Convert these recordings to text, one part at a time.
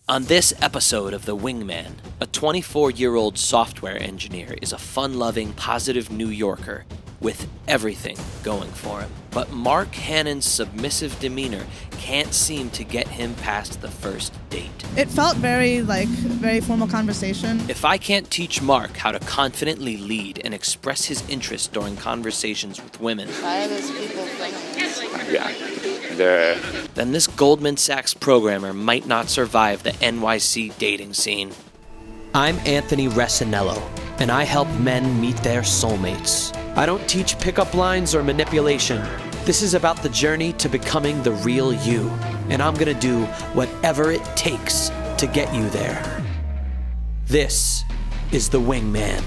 On this episode of The Wingman, a 24-year-old software engineer is a fun-loving, positive New Yorker with everything going for him. But Mark Hannon's submissive demeanor can't seem to get him past the first date. It felt very formal conversation. If I can't teach Mark how to confidently lead and express his interest during conversations with women, Why are those people thinking? Yeah. then this Goldman Sachs programmer might not survive the NYC dating scene. I'm Anthony Recenello, and I help men meet their soulmates. I don't teach pickup lines or manipulation. This is about the journey to becoming the real you, and I'm gonna do whatever it takes to get you there. This is The Wingman.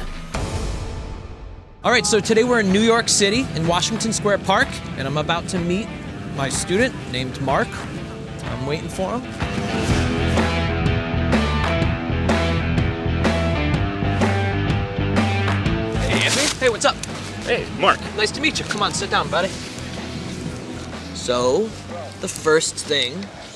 All right, so today we're in New York City in Washington Square Park, and I'm about to meet my student named Mark. I'm waiting for him. Hey, Anthony. Hey, what's up? Hey, Mark. Nice to meet you. Come on, sit down, buddy. So, the first thing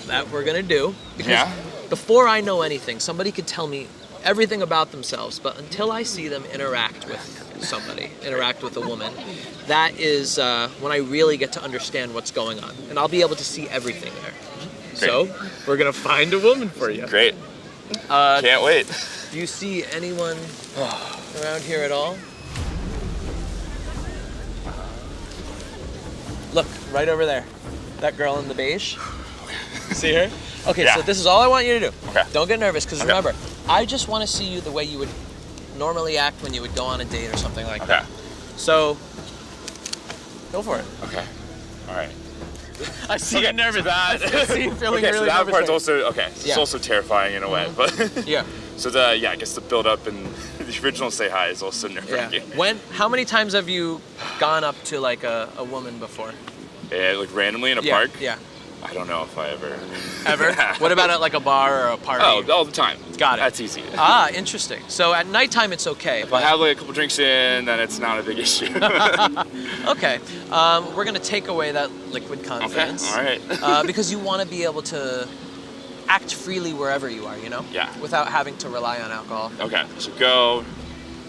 that we're gonna do, because before I know anything, somebody could tell me everything about themselves, but until I see them interact with somebody, interact with a woman, that is when I really get to understand what's going on. And I'll be able to see everything there. Great. So, we're gonna find a woman for you. Great. Can't wait. Do you see anyone around here at all? Look, right over there. That girl in the beige. See her? Okay, Yeah. so this is all I want you to do. Okay. Don't get nervous, because Okay. remember, I just want to see you the way you would normally act when you would go on a date or something like that. So, go for it. Okay. All right. I see you're nervous. I see you feeling Okay, really so that nervous. part's there. also, okay, so Yeah. it's also terrifying in a way, but Yeah. so I guess the build up and the original say hi is also nerve-wracking. How many times have you gone up to like a woman before? Yeah, like randomly in a park? Yeah. I don't know if I ever. Ever? What about at like a bar or a party? Oh, all the time. Got it. That's easy. Ah, interesting. So at nighttime it's okay. If I have like a couple drinks in, then it's not a big issue. Okay. We're gonna take away that liquid confidence. Okay, all right. Because you want to be able to act freely wherever you are, you know? Yeah. Without having to rely on alcohol. Okay, so go,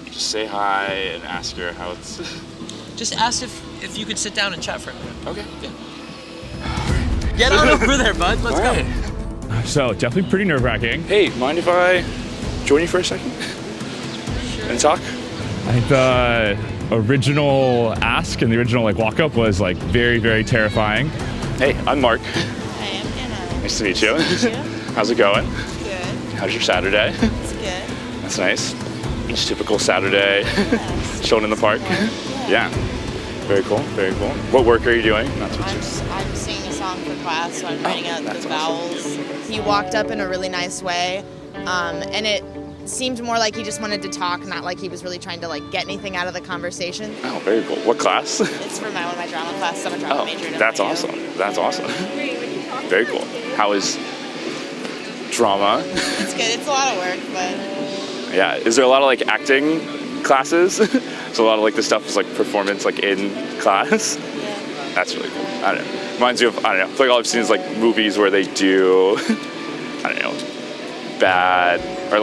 just say hi and ask her how it's. Just ask if you could sit down and chat for a minute. Okay. Yeah. Get on over there, bud. Let's go. So definitely pretty nerve-wracking. Hey, mind if I join you for a second? And talk? I think the original ask and the original walk-up was very, very terrifying. Hey, I'm Mark. I am Anna. Nice to meet you. Nice to meet you. How's it going? Good. How's your Saturday? It's good. That's nice. Just typical Saturday, Yes. chilling in the park. Yeah. Very cool, very cool. What work are you doing? That's what I'm singing a song for class, so I'm writing out the that's vowels. He walked up in a really nice way, and it seemed more like he just wanted to talk, not like he was really trying to get anything out of the conversation. Oh, very cool. What class? It's for one of my drama classes. I'm a drama major. That's awesome. That's awesome. Very cool. How is drama? It's good. It's a lot of work, but Yeah. Is there a lot of acting classes? So a lot of the stuff is performance in class. yeah. That's really cool. I don't know. Reminds me of, I don't know, I feel like all I've seen is movies where they do, I don't know, bad or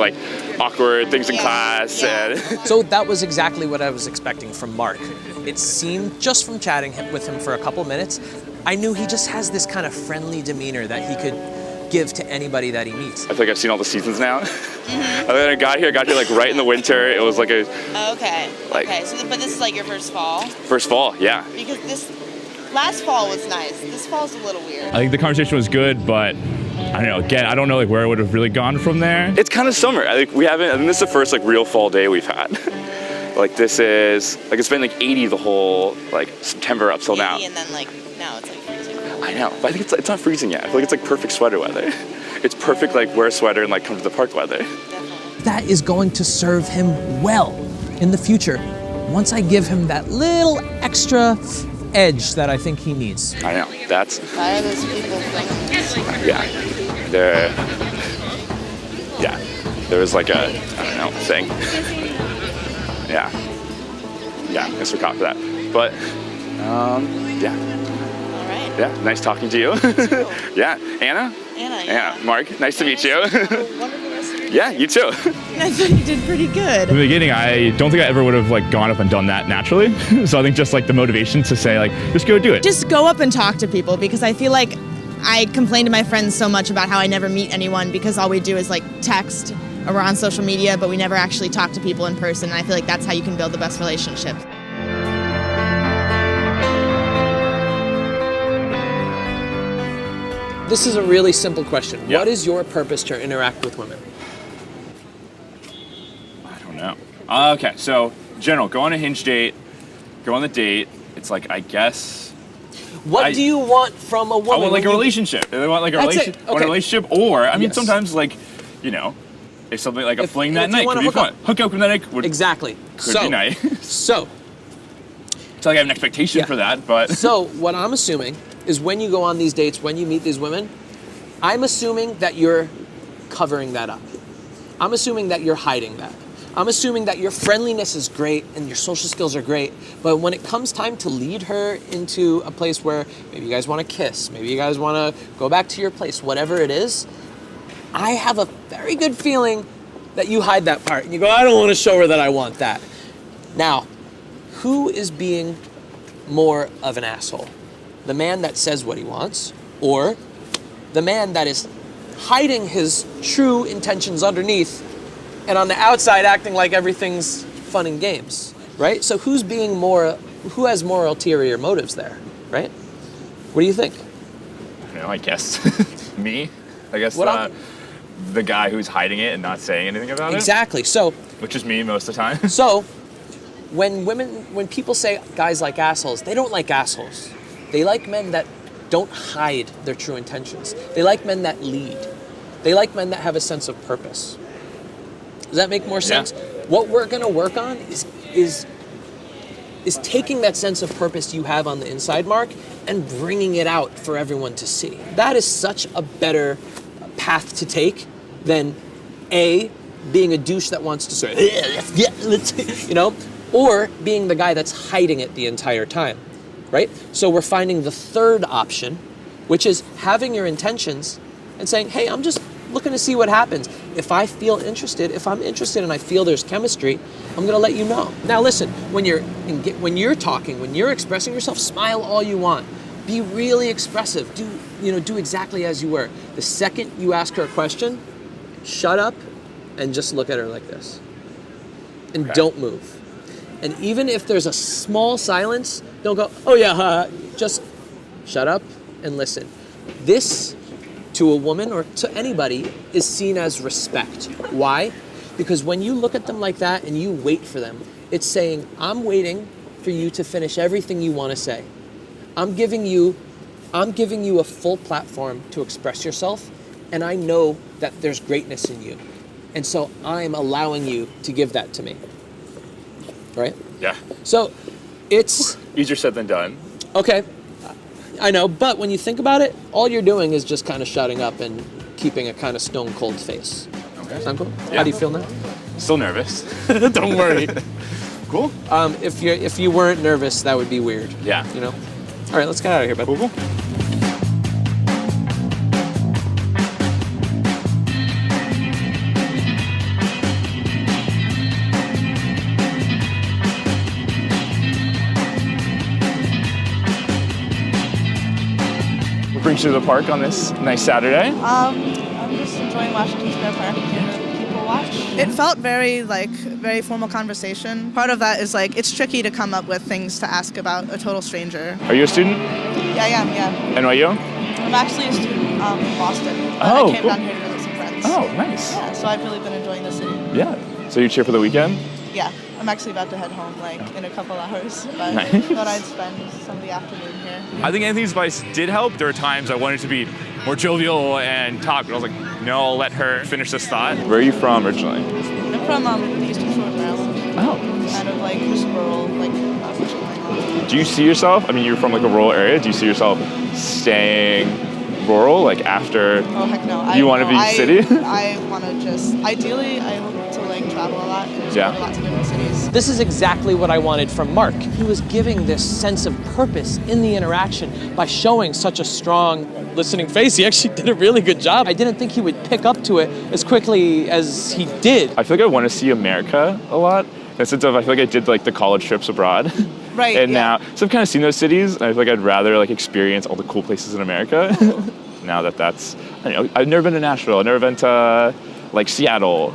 awkward things in Yeah. class. Yeah. And So that was exactly what I was expecting from Mark. It seemed, just from chatting with him for a couple minutes, I knew he just has this kind of friendly demeanor that he could give to anybody that he meets. I feel like I've seen all the seasons now. And then I got here right in the winter. It was Okay. Like- Okay. So, but this is your first fall, first fall, yeah. because this last fall was nice. This fall's a little weird. I think the conversation was good, but I don't know. Again, I don't know where it would have really gone from there. It's kind of summer. I think this is the first real fall day we've had. This is, it's been 80 the whole September up till now. And then now it's freezing. I know, but I think it's not freezing yet. I feel like it's perfect sweater weather. It's perfect wear a sweater and come to the park weather. Definitely. That is going to serve him well in the future once I give him that little extra edge that I think he needs. I know, that's, Why are those people thinking? yeah. There was I don't know, thing. Yeah. Yeah, I guess we're caught for that. But, yeah. All right. Yeah, nice talking to you. Yeah, Anna? Anna, Yeah, Mark, nice to meet you. Wonderful rest of your day. Yeah, you too. I thought you did pretty good. In the beginning, I don't think I ever would have like gone up and done that naturally. So I think just like the motivation to say like, just go do it. Just go up and talk to people, because I feel like I complain to my friends so much about how I never meet anyone because all we do is like text or we're on social media, but we never actually talk to people in person. And I feel like that's how you can build the best relationships. This is a really simple question. Yeah. What is your purpose to interact with women? I don't know. Okay, so general, go on a Hinge date, go on the date. It's like, I guess, What do you want from a woman? I want like when a you- relationship. I want like a That's it. relationship. Want Okay. a relationship, or I mean, Yes. sometimes like, you know, if something like a If- fling that if you night wanna could be hook up. fun. Hook up with that night would Exactly. could be nice. So, So like, I have an expectation Yeah. for that, but so what I'm assuming is when you go on these dates, when you meet these women, I'm assuming that you're covering that up. I'm assuming that you're hiding that. I'm assuming that your friendliness is great and your social skills are great, but when it comes time to lead her into a place where maybe you guys want to kiss, maybe you guys want to go back to your place, whatever it is, I have a very good feeling that you hide that part and you go, I don't want to show her that I want that. Now, who is being more of an asshole? The man that says what he wants, or the man that is hiding his true intentions underneath and on the outside acting like everything's fun and games, right? So who has more ulterior motives there, right? What do you think? you know, I guess me. I guess What I'm- the guy who's hiding it and not saying anything about Exactly. So, it, which is me most of the time. so when people say guys like assholes, they don't like assholes. They like men that don't hide their true intentions. They like men that lead. They like men that have a sense of purpose. Does that make more sense? What we're gonna work on is taking that sense of purpose you have on the inside, Mark, and bringing it out for everyone to see. That is such a better path to take than being a douche that wants to say, let's, you know, or being the guy that's hiding it the entire time, right? So we're finding the third option, which is having your intentions and saying, hey, I'm just looking to see what happens. If I feel interested, if I'm interested and I feel there's chemistry, I'm gonna let you know. Now listen, when you're talking, when you're expressing yourself, smile all you want. Be really expressive. Do exactly as you were. The second you ask her a question, shut up and just look at her like this. And don't move. And even if there's a small silence, don't go, oh yeah, just shut up and listen. This, to a woman or to anybody, is seen as respect. Why? Because when you look at them like that and you wait for them, it's saying, I'm waiting for you to finish everything you want to say. I'm giving you a full platform to express yourself, and I know that there's greatness in you. And so I'm allowing you to give that to me. Right? Yeah. So it's Easier said than done. okay. I know, but when you think about it, all you're doing is just kind of shutting up and keeping a kind of stone cold face. Okay. Sound cool? Yeah. How do you feel now? Still nervous. Don't worry. Cool. If you weren't nervous, that would be weird. Yeah. You know? All right, let's get out of here, bud. Cool. What brings you to the park on this nice Saturday? I'm just enjoying Washington Square Park and hearing people watch. It felt very formal conversation. Part of that is like, it's tricky to come up with things to ask about a total stranger. Are you a student? Yeah, I am, yeah. NYU? I'm actually a student in Boston. But Oh, I came cool. down here to visit some friends. Oh, nice. Yeah, so I've really been enjoying the city. Yeah. So you cheer for the weekend? Yeah, I'm actually about to head home in a couple hours, but Nice. thought I'd spend some of the afternoon here. I think Anthony's advice did help. There were times I wanted to be more jovial and talk, but I was like, no, I'll let her finish this thought. Where are you from originally? I'm from the Eastern Shore of Maryland. Oh. Kind of like just rural, like not much going on. Do you see yourself, I mean, you're from like a rural area, do you see yourself staying rural, like after Oh heck no! you want to be city? I want to just ideally I hope to like travel a lot and just Yeah. go to lots of different cities. This is exactly what I wanted from Mark. He was giving this sense of purpose in the interaction by showing such a strong listening face. He actually did a really good job. I didn't think he would pick up to it as quickly as he did. I feel like I want to see America a lot. In the sense of I feel like I did like the college trips abroad. Right. And yeah. now, so I've kind of seen those cities, and I feel like I'd rather like experience all the cool places in America. Now that's, I don't know, I've never been to Nashville. I've never been to like Seattle.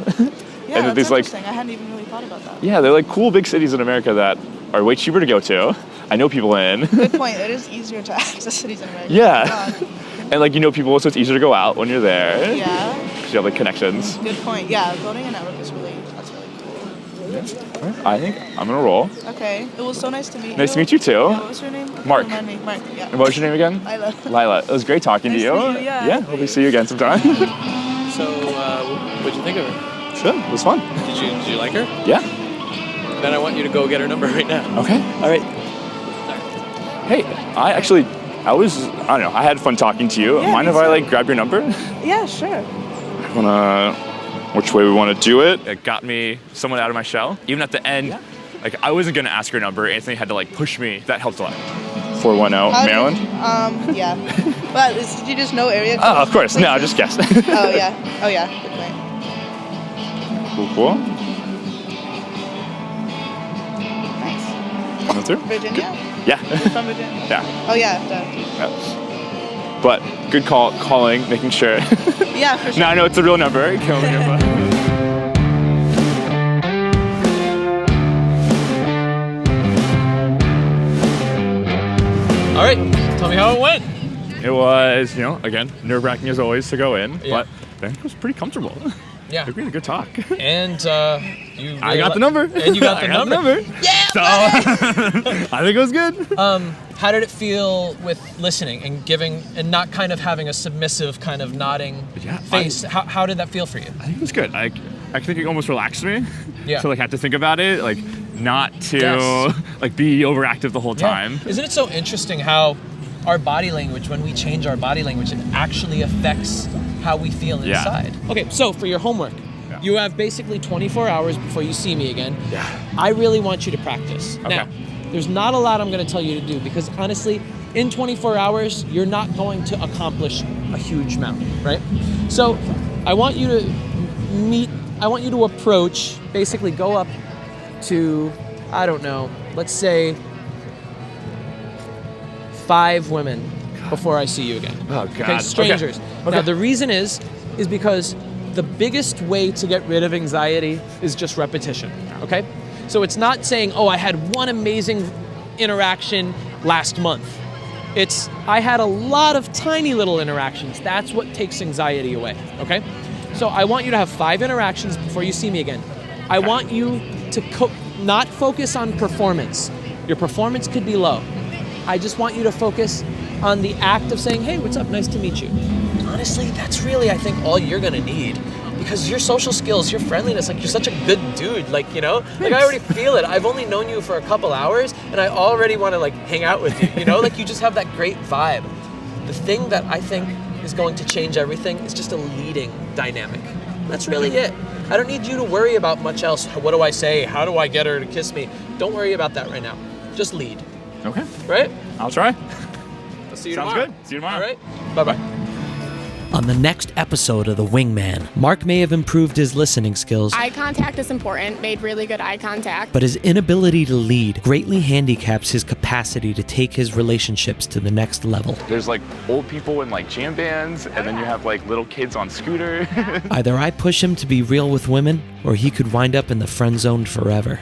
Yeah, that's these, like, interesting. I hadn't even really thought about that. Yeah, they're like cool big cities in America that are way cheaper to go to. I know people in. Good point. It is easier to access cities in America. Yeah. God. And like you know people, so it's easier to go out when you're there. Yeah. Because you have like connections. Good point. Yeah, building a network is that's really cool. I think I'm gonna roll. Okay. It was so nice to meet you. Nice to meet you too. Yeah, what was your name? Mark. Remind me. Mark. Yeah. And what was your name again? Lila. Lila. It was great talking Nice to you. to meet you, yeah. Yeah, hope we see you again sometime. So, what'd you think of her? Sure, it was fun. Did you like her? Yeah. Then I want you to go get her number right now. Okay. All right. Hey, I don't know, I had fun talking to you. Yeah, Mind me if I too. like grab your number? Yeah, sure. Which way we want to do it? It got me somewhat out of my shell. Even at the end, like I wasn't gonna ask her number. Anthony had to like push me. That helped a lot. 410 How do Maryland. you- yeah. But did you just know area codes? Oh, of course. No, I places? just guessed. Oh yeah. Oh yeah. Good point. Cool. Nice. Coming through? Virginia? Yeah. From Virginia? Yeah. Oh yeah. Duh. Yeah. But good calling, making sure. Yeah, for sure. Now I know it's a real number. Kill me, but- All right. Tell me how it went. It was, again, nerve-wracking as always to go in, Yeah. but then it was pretty comfortable. Yeah. We had a good talk. And you. I got the number. And you got the I got number. Yeah. So I think it was good. How did it feel with listening and giving and not kind of having a submissive kind of nodding face? How did that feel for you? I think it was good. I think it almost relaxed me. Yeah. So have to think about it, not to Yes. be overactive the whole time. Isn't it so interesting how our body language, when we change our body language, it actually affects how we feel Yeah. inside? Okay, so for your homework, you have basically 24 hours before you see me again. Yeah. I really want you to practice. Okay. Now, there's not a lot I'm going to tell you to do because honestly, in 24 hours, you're not going to accomplish a huge amount, right? So I want you to approach, basically go up to, I don't know, let's say 5 women before I see you again. Oh, God. Okay, strangers. Okay. Now, the reason is because the biggest way to get rid of anxiety is just repetition, okay? So it's not saying, oh, I had one amazing interaction last month. It's, I had a lot of tiny little interactions. That's what takes anxiety away, okay? So I want you to have 5 interactions before you see me again. I want you to not focus on performance. Your performance could be low. I just want you to focus on the act of saying, hey, what's up? Nice to meet you. Honestly, that's really, I think, all you're gonna need. Because your social skills, your friendliness, you're such a good dude, I already feel it. I've only known you for a couple hours, and I already want to hang out with you, you just have that great vibe. The thing that I think is going to change everything is just a leading dynamic. That's really it. I don't need you to worry about much else. What do I say? How do I get her to kiss me? Don't worry about that right now. Just lead. Okay. Right? I'll try. I'll see you Sounds tomorrow. good. See you tomorrow. All right. Bye-bye. On the next episode of The Wingman, Mark may have improved his listening skills, Eye contact is important, made really good eye contact. but his inability to lead greatly handicaps his capacity to take his relationships to the next level. There's old people in jam bands, and then you have little kids on scooter. Either I push him to be real with women, or he could wind up in the friend zone forever.